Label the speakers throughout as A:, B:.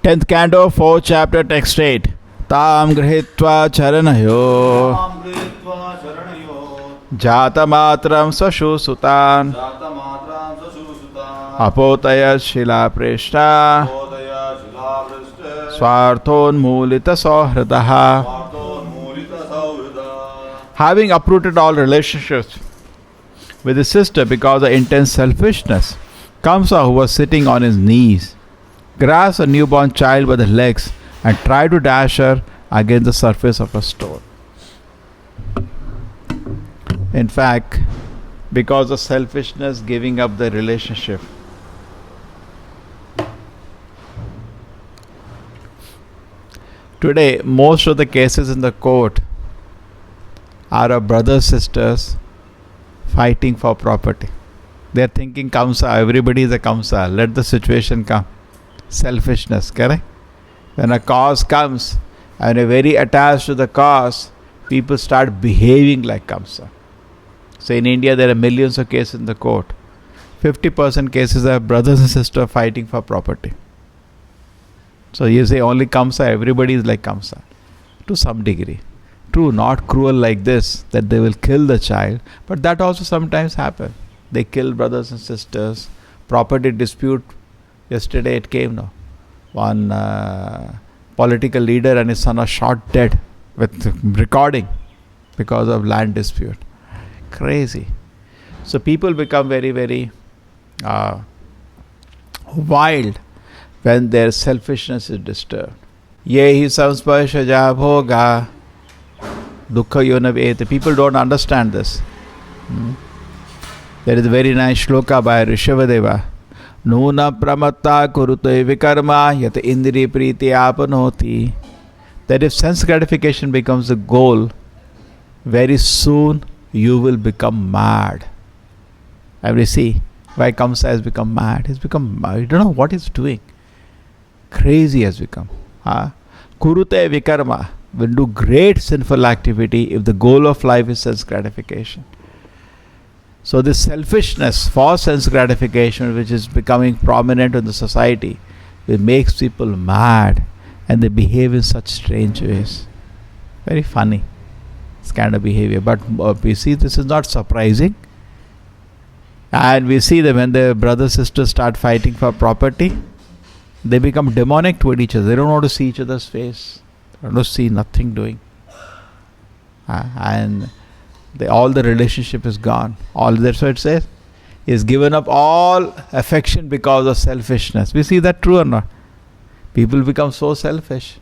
A: 10th canto, 4th chapter, text 8. Tam grihitva charanayo jata matram sashusutan apotaya shila preshta swarthon mulita sohradaha. Having uprooted all relationships with his sister because of intense selfishness, Kamsa, who was sitting on his knees, grasped a newborn child by the legs and tried to dash her against the surface of a stone. In fact, because of selfishness, giving up the relationship. Today, most of the cases in the court are of brothers, sisters fighting for property. They are thinking Kamsa, everybody is a Kamsa, let the situation come. Selfishness, correct? When a cause comes and you're very attached to the cause, people start behaving like Kamsa. So in India, there are millions of cases in the court. 50% cases are brothers and sisters fighting for property. So you say only Kamsa, everybody is like Kamsa. To some degree. True, not cruel like this, that they will kill the child, but that also sometimes happens. They kill brothers and sisters. Property dispute, yesterday it came now. One political leader and his son are shot dead with recording because of land dispute. Crazy. So people become very, very wild when their selfishness is disturbed. Yehi samsparshaja bhoga dukkha yonavete. People don't understand this. There is a very nice shloka by Rishabhadeva. Nuna pramatta kurute vikarma yat indri priti apanoti. That if sense gratification becomes the goal, very soon you will become mad. And we see why Kamsa has become mad. He's become mad. You don't know what he's doing. Crazy has become. Kurute vikarma will do great sinful activity if the goal of life is sense gratification. So this selfishness for sense gratification, which is becoming prominent in the society, it makes people mad and they behave in such strange ways. Very funny, this kind of behavior. But we see this is not surprising. And we see that when the brothers sisters start fighting for property, they become demonic toward each other. They don't want to see each other's face. They don't want to see nothing doing. And all the relationship is gone. All that's what it says. Is given up all affection because of selfishness. We see that true or not? People become so selfish.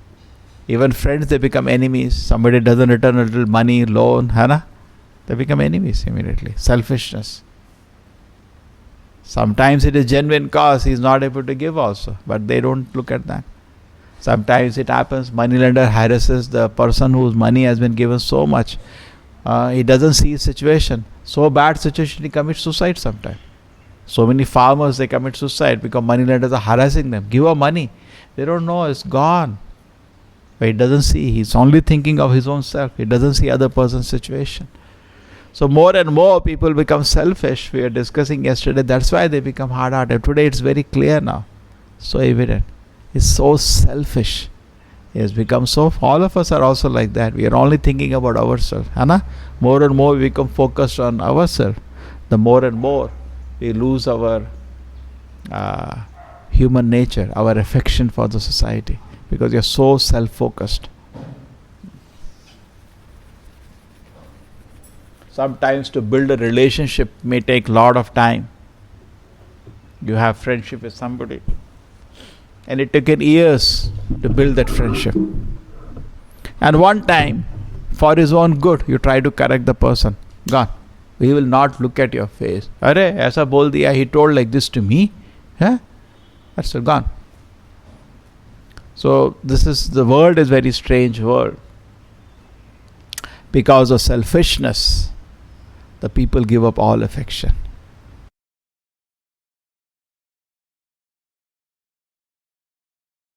A: Even friends, they become enemies. Somebody doesn't return a little money, loan, they become enemies immediately. Selfishness. Sometimes it is genuine cause, he is not able to give also. But they don't look at that. Sometimes it happens, moneylender harasses the person whose money has been given so much. He doesn't see his situation. So bad situation, he commits suicide sometimes. So many farmers, they commit suicide because moneylenders are harassing them. Give her money. They don't know, it's gone. But he doesn't see. He's only thinking of his own self. He doesn't see other person's situation. So more and more people become selfish. We were discussing yesterday. That's why they become hard-hearted. Today it's very clear now. So evident. It's so selfish. He has become so. All of us are also like that. We are only thinking about ourselves. More and more we become focused on ourselves. The more and more we lose our human nature, our affection for the society, because you're so self-focused. Sometimes to build a relationship may take a lot of time. You have friendship with somebody, and it took years to build that friendship. And one time, for his own good, you try to correct the person. Gone. We will not look at your face. Arey, aisa bol diya, he told like this to me. That's gone. So the world is very strange world. Because of selfishness, the people give up all affection.